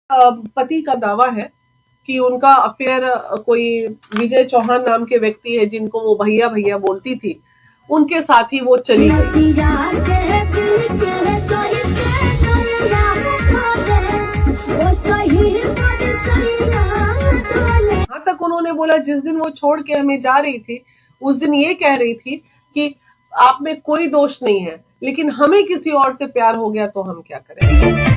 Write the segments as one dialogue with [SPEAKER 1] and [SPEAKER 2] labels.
[SPEAKER 1] पति का दावा है कि उनका अफेयर कोई विजय चौहान नाम के व्यक्ति है जिनको वो भैया भैया बोलती थी, उनके साथ ही वो चली गई। यहाँ तक उन्होंने बोला जिस दिन वो छोड़ के हमें जा रही थी उस दिन ये कह रही थी कि आप में कोई दोष नहीं है, लेकिन हमें किसी और से प्यार हो गया तो हम क्या करें।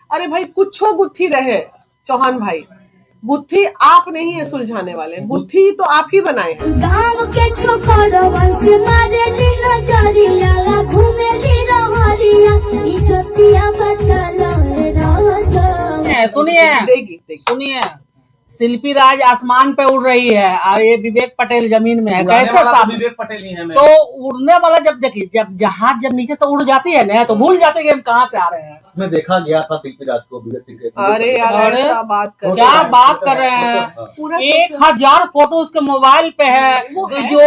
[SPEAKER 1] अरे भाई कुछ गुत्थी रहे चौहान भाई, बुद्धि आप नहीं है सुलझाने वाले, बुद्धि तो आप ही बनाए हैं। गाँव के
[SPEAKER 2] सुनिए शिल्पी राज आसमान पे उड़ रही है और ये विवेक पटेल जमीन में है। कैसे
[SPEAKER 3] विवेक पटेल ही है
[SPEAKER 2] तो उड़ने वाला जब देखिए जब जहाज जब नीचे से उड़ जाती है ना तो भूल जाते हैं कि हम कहाँ से आ रहे हैं।
[SPEAKER 3] मैं देखा गया था शिल्पी राज को
[SPEAKER 1] अरे यार क्या बात
[SPEAKER 2] कर रहे हैं। 1000 फोटो उसके मोबाइल पे है जो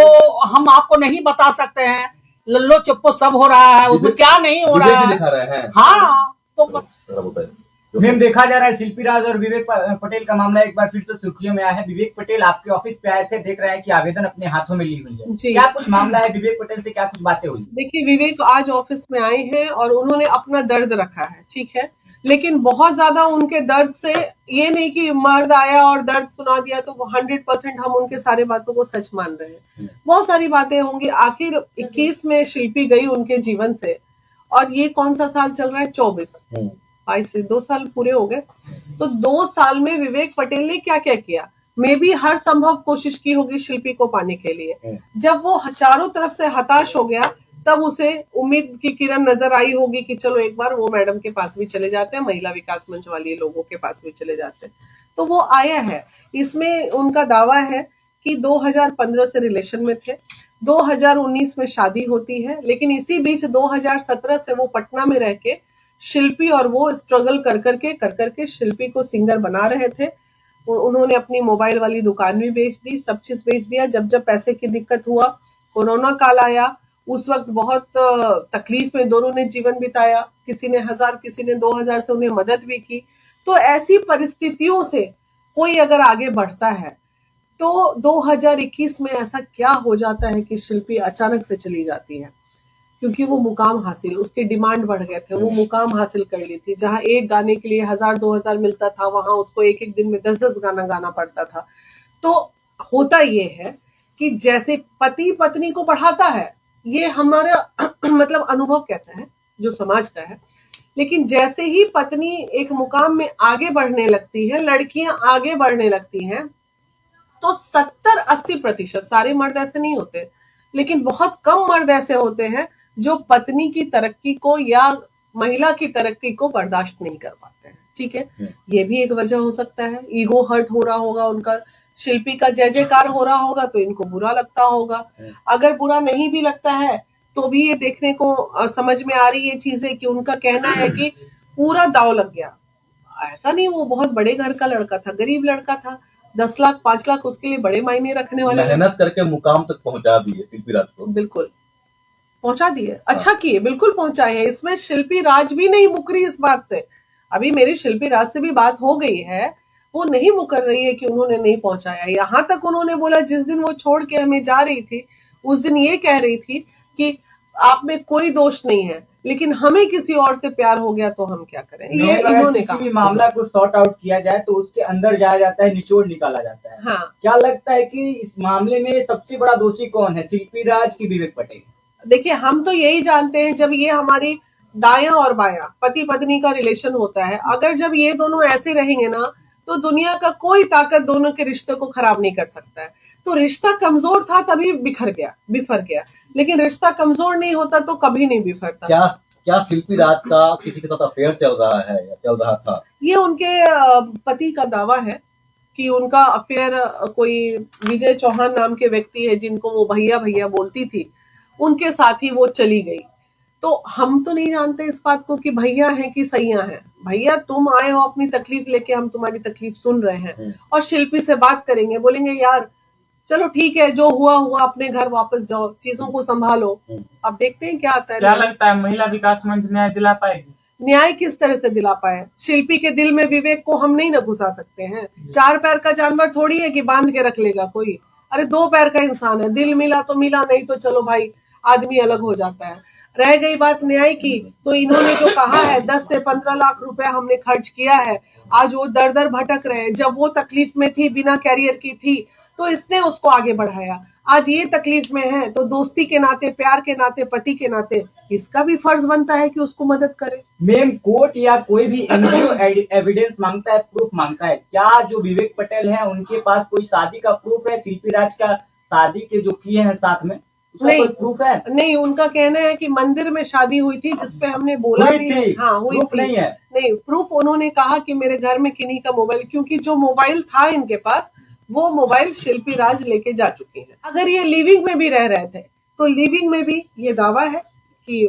[SPEAKER 2] हम आपको नहीं बता सकते हैं। लल्लो चप्पो सब हो रहा है उसमें, क्या नहीं हो रहा है। हाँ तो
[SPEAKER 4] मैम देखा जा रहा है शिल्पी राज और विवेक पटेल का मामला एक बार फिर से सुर्खियों में आया है। विवेक पटेल आपके ऑफिस पे आए थे, देख रहे हैं कि आवेदन अपने हाथों में ली हुई है। क्या कुछ मामला है विवेक पटेल से, क्या कुछ बातें हुई?
[SPEAKER 1] देखिए विवेक आज ऑफिस में आए हैं और उन्होंने अपना दर्द रखा है, ठीक है, लेकिन बहुत ज्यादा उनके दर्द से ये नहीं कि मर्द आया और दर्द सुना दिया तो 100% हम उनके सारे बातों को सच मान रहे हैं। बहुत सारी बातें होंगी। आखिर 21 में शिल्पी गई उनके जीवन से और ये कौन सा साल चल रहा है 24 22 से 2 साल पूरे हो गए। तो 2 साल में विवेक पटेल ने क्या क्या किया, मे भी हर संभव कोशिश की होगी शिल्पी को पाने के लिए। जब वो चारों तरफ से हताश हो गया तब उसे उम्मीद की किरण नजर आई होगी कि चलो एक बार वो मैडम के पास भी चले जाते हैं, महिला विकास मंच वाली लोगों के पास भी चले जाते हैं। तो वो आया है। इसमें उनका दावा है कि 2015 से रिलेशन में थे, 2019 में शादी होती है, लेकिन इसी बीच 2017 से वो पटना में रह के शिल्पी और वो स्ट्रगल कर करके शिल्पी को सिंगर बना रहे थे। उन्होंने अपनी मोबाइल वाली दुकान भी बेच दी, सब चीज बेच दिया। जब जब पैसे की दिक्कत हुआ, कोरोना काल आया, उस वक्त बहुत तकलीफ में दोनों ने जीवन बिताया। किसी ने 1000 किसी ने 2000 से उन्हें मदद भी की। तो ऐसी परिस्थितियों से कोई अगर आगे बढ़ता है तो 2021 में ऐसा क्या हो जाता है कि शिल्पी अचानक से चली जाती है, क्योंकि वो मुकाम हासिल, उसके डिमांड बढ़ गए थे, वो मुकाम हासिल कर ली थी। जहां एक गाने के लिए 1000-2000 मिलता था, वहां उसको एक दिन में 10-10 गाना गाना पड़ता था। तो होता ये है कि जैसे पति पत्नी को बढ़ाता है, ये हमारा मतलब अनुभव कहता है जो समाज का है। लेकिन जैसे ही पत्नी एक मुकाम में आगे बढ़ने लगती है, लड़कियां आगे बढ़ने लगती हैं, तो 70-80%, सारे मर्द ऐसे नहीं होते लेकिन बहुत कम मर्द ऐसे होते हैं जो पत्नी की तरक्की को या महिला की तरक्की को बर्दाश्त नहीं कर पाते हैं। ठीक है, ये भी एक वजह हो सकता है। ईगो हर्ट हो रहा होगा उनका, शिल्पी का जय जयकार हो रहा होगा तो इनको बुरा लगता होगा। अगर बुरा नहीं भी लगता है तो भी ये देखने को समझ में आ रही है चीजें कि उनका कहना है कि पूरा दाव लग गया। ऐसा नहीं, वो बहुत बड़े घर का लड़का था, गरीब लड़का था। 10 लाख 5 लाख उसके लिए बड़े मायने रखने वाले,
[SPEAKER 3] मेहनत करके मुकाम तक पहुंचा दिए शिल्पी राज को।
[SPEAKER 1] बिल्कुल पहुंचा दिए, अच्छा किए, बिल्कुल पहुंचाए हैं। इसमें शिल्पी राज भी नहीं मुकरी इस बात से। अभी मेरी शिल्पी राज से भी बात हो गई है, वो नहीं मुकर रही है कि उन्होंने नहीं पहुंचाया। यहाँ तक उन्होंने बोला जिस दिन वो छोड़ के हमें जा रही थी उस दिन ये कह रही थी कि आप में कोई दोष नहीं है, लेकिन हमें किसी और से प्यार हो गया तो हम क्या करें। ये इन्होंने
[SPEAKER 4] किसी भी मामला को सॉर्ट आउट किया जाए तो उसके अंदर जाया जाता है, निचोड़ निकाला जाता है।
[SPEAKER 1] हाँ।
[SPEAKER 4] क्या लगता है कि इस मामले में सबसे बड़ा दोषी कौन है, शिल्पी राज की विवेक पटेल?
[SPEAKER 1] देखिए हम तो यही जानते हैं, जब ये हमारी दायां और बायां पति पत्नी का रिलेशन होता है, अगर जब ये दोनों ऐसे रहेंगे ना तो दुनिया का कोई ताकत दोनों के रिश्ते को खराब नहीं कर सकता है। तो रिश्ता कमजोर था तभी बिफर गया, लेकिन रिश्ता कमजोर नहीं होता तो कभी नहीं बिफरता।
[SPEAKER 3] क्या शिल्पी राज का किसी के साथ अफेयर चल रहा है या चल रहा था?
[SPEAKER 1] ये उनके पति का दावा है कि उनका अफेयर कोई विजय चौहान नाम के व्यक्ति है जिनको वो भैया भैया बोलती थी, उनके साथ ही वो चली गई। तो हम तो नहीं जानते इस बात को कि भैया हैं कि सैया हैं। भैया तुम आए हो अपनी तकलीफ लेके, हम तुम्हारी तकलीफ सुन रहे हैं और शिल्पी से बात करेंगे, बोलेंगे यार चलो ठीक है, जो हुआ हुआ, अपने घर वापस जाओ, चीजों को संभालो। अब देखते हैं क्या आता है।
[SPEAKER 4] क्या लगता है महिला विकास मंच न्याय दिला पाएगी?
[SPEAKER 1] न्याय किस तरह से दिला पाए? शिल्पी के दिल में विवेक को हम नहीं न घुसा सकते हैं। 4 पैर का जानवर थोड़ी है कि बांध के रख लेगा कोई। अरे 2 पैर का इंसान है, दिल मिला तो मिला, नहीं तो चलो भाई आदमी अलग हो जाता है। रह गई बात न्याय की, तो इन्होंने जो कहा है 10 से 15 लाख रुपया हमने खर्च किया है, आज वो दर दर भटक रहे हैं। जब वो तकलीफ में थी, बिना कैरियर की थी, तो इसने उसको आगे बढ़ाया। आज ये तकलीफ में है तो दोस्ती के नाते, प्यार के नाते, पति के नाते इसका भी फर्ज बनता है कि उसको मदद करे।
[SPEAKER 4] मैम, कोर्ट या कोई भी एनजीओ एविडेंस मांगता है, प्रूफ मांगता है, क्या जो विवेक पटेल हैं उनके पास कोई शादी का प्रूफ है? शिल्पी राज का शादी के जो किए हैं साथ में,
[SPEAKER 1] नहीं,
[SPEAKER 4] कोई प्रूफ है?
[SPEAKER 1] नहीं, उनका कहना है कि मंदिर में शादी हुई थी, जिसपे हमने बोला भी है। हाँ, हुई थी।
[SPEAKER 4] नहीं है।
[SPEAKER 1] नहीं, प्रूफ उन्होंने कहा कि मेरे घर में किन्हीं का मोबाइल, क्योंकि जो मोबाइल था इनके पास, वो मोबाइल शिल्पी राज लेके जा चुके हैं। अगर ये लिविंग में भी रह रहे थे, तो लिविंग में भी ये दावा है कि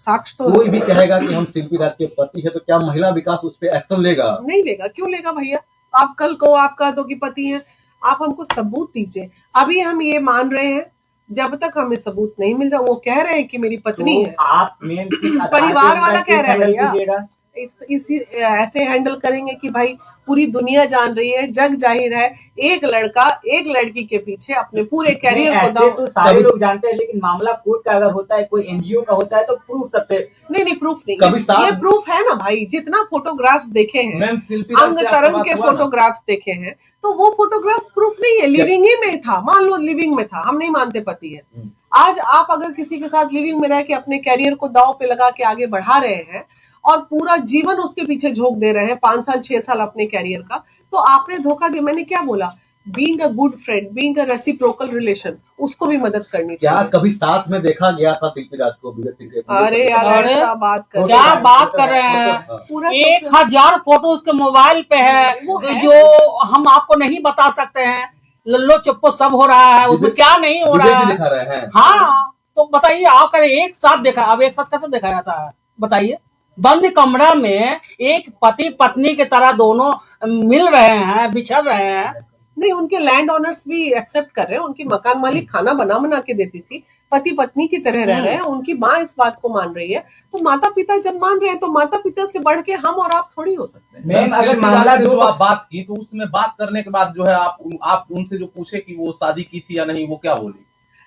[SPEAKER 1] साक्ष्य तो
[SPEAKER 3] कोई भी कहेगा कि हम शिल्पी राज के पति है, तो क्या महिला विकास उस पर एक्शन लेगा?
[SPEAKER 1] नहीं लेगा। क्यों लेगा भैया? आप कल को आप कह दो कि पति हैं, आप हमको सबूत दीजिए। अभी हम ये मान रहे हैं, जब तक हमें सबूत नहीं मिल जाए। वो कह रहे हैं कि मेरी पत्नी है।
[SPEAKER 4] आप मेन
[SPEAKER 1] परिवार वाला कह रहे हैं भैया, इसी ऐसे हैंडल करेंगे कि भाई पूरी दुनिया जान रही है, जग जाहिर है, एक लड़का एक लड़की के पीछे अपने पूरे कैरियर को दांव।
[SPEAKER 4] तो सारे लोग जानते हैं, लेकिन मामला कोर्ट का अगर होता है, कोई एनजीओ का होता है, तो प्रूफ सबसे
[SPEAKER 1] नहीं, प्रूफ नहीं। ये प्रूफ है ना भाई। जितना फोटोग्राफ्स देखे हैं, अंग तरंग के फोटोग्राफ्स देखे हैं, तो वो फोटोग्राफ्स प्रूफ नहीं है। लिविंग ही में था, मान लो लिविंग में था, हम नहीं मानते पति है। आज आप अगर किसी के साथ लिविंग में रह के अपने कैरियर को दांव पे लगा के आगे बढ़ा रहे हैं और पूरा जीवन उसके पीछे झोंक दे रहे हैं, 5 साल 6 साल अपने कैरियर का, तो आपने धोखा दिया। मैंने क्या बोला? Being a good friend, being a reciprocal relation, उसको भी मदद करनी चाहिए।
[SPEAKER 3] क्या कभी साथ में देखा गया था शिल्पी राज को विवेक सिंह के?
[SPEAKER 1] अरे यार, ऐसा बात कर
[SPEAKER 2] क्या बात कर रहे हैं?
[SPEAKER 1] पूरा
[SPEAKER 2] 1000 फोटो उसके मोबाइल पे है, जो हम आपको नहीं बता सकते हैं। लल्लो चप्पो सब हो रहा है, उसमें क्या नहीं हो रहा है
[SPEAKER 3] दिखा रहे हैं।
[SPEAKER 2] हाँ, तो बताइए, आप करें एक साथ देखा, अब एक साथ कैसे देखा जाता है बताइए? बंद कमरा में एक पति पत्नी की तरह दोनों मिल रहे हैं, बिछड़ रहे हैं।
[SPEAKER 1] नहीं, उनके लैंड ऑनर्स भी एक्सेप्ट कर रहे हैं। उनकी मकान मालिक खाना बना के देती थी, पति पत्नी की तरह रह रहे हैं। उनकी माँ इस बात को मान रही है, तो माता पिता जब मान रहे हैं, तो माता पिता से बढ़ के हम और आप थोड़ी हो सकते हैं।
[SPEAKER 5] मैम, अगर मामला जो आप बात की, तो उसमें बात करने के बाद जो है आप उनसे जो पूछे कि वो शादी की थी या नहीं, वो क्या बोली?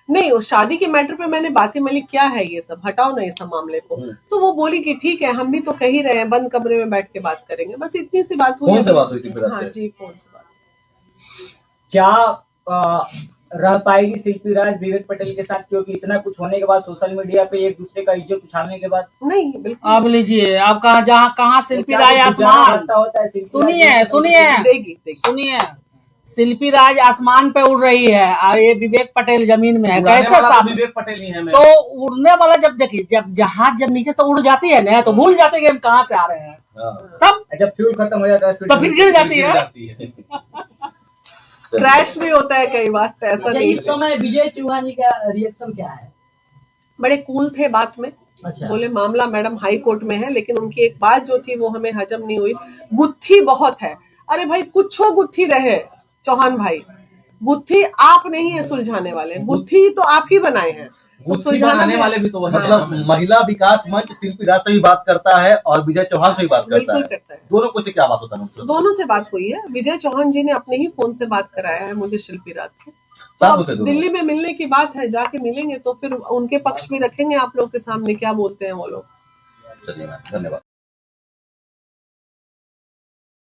[SPEAKER 1] नहीं, उस शादी के मैटर पे मैंने बातें मलिक, क्या है ये सब, हटाओ ना ये सब मामले को। तो वो बोली कि ठीक है, हम भी तो कह ही रहे हैं, बंद कमरे में बैठ के बात करेंगे, बस इतनी सी बात हुई।
[SPEAKER 3] कौन सी बात हुई थी?
[SPEAKER 1] हाँ जी, कौन सी बात?
[SPEAKER 4] क्या रह पाएगी शिल्पी राज विवेक पटेल के साथ? क्योंकि इतना कुछ होने के बाद, सोशल मीडिया पे एक दूसरे का इज्जत उछालने के बाद।
[SPEAKER 1] नहीं, बिल्कुल।
[SPEAKER 2] अब लीजिए, आप कहाँ शिल्पी राज आसमान, सुनिए, शिल्पी राज आसमान पे उड़ रही है और ये विवेक पटेल जमीन में है। कैसे साहब?
[SPEAKER 5] विवेक पटेल ही है।
[SPEAKER 2] तो उड़ने वाला जब देखिए, जब जहाज जब नीचे से उड़ जाती है ना, तो भूल जाते हैं कि हम कहाँ से आ रहे हैं। तब
[SPEAKER 4] जब फ्यूल खत्म हो जाता है
[SPEAKER 2] तो फिर गिर जाती है।
[SPEAKER 1] क्रैश भी होता है कई बार, ऐसा नहीं।
[SPEAKER 6] इस समय विजय चौहान का रिएक्शन क्या है?
[SPEAKER 1] बड़े कूल थे बात में।
[SPEAKER 6] अच्छा।
[SPEAKER 1] बोले मामला मैडम हाई कोर्ट में है, लेकिन उनकी एक बात जो थी वो हमें हजम नहीं हुई। गुत्थी बहुत है। अरे भाई, कुछ हो गुत्थी रहे चौहान भाई, गुत्थी आप नहीं है सुलझाने वाले, गुत्थी तो आप ही बनाए हैं।
[SPEAKER 5] सुलझाने वाले भी तो वही।
[SPEAKER 3] मतलब महिला विकास मंच शिल्पी राज से भी बात करता है और विजय चौहान से भी बात करता है। दोनों को से क्या बात होता है?
[SPEAKER 1] दोनों से बात हुई है। विजय चौहान जी ने अपने ही फोन से बात कराया है मुझे शिल्पी राज से। तो अब दिल्ली में मिलने की बात है, जाके मिलेंगे तो फिर उनके पक्ष में रखेंगे आप लोग के सामने, क्या बोलते हैं वो लोग।
[SPEAKER 3] चलिए, धन्यवाद।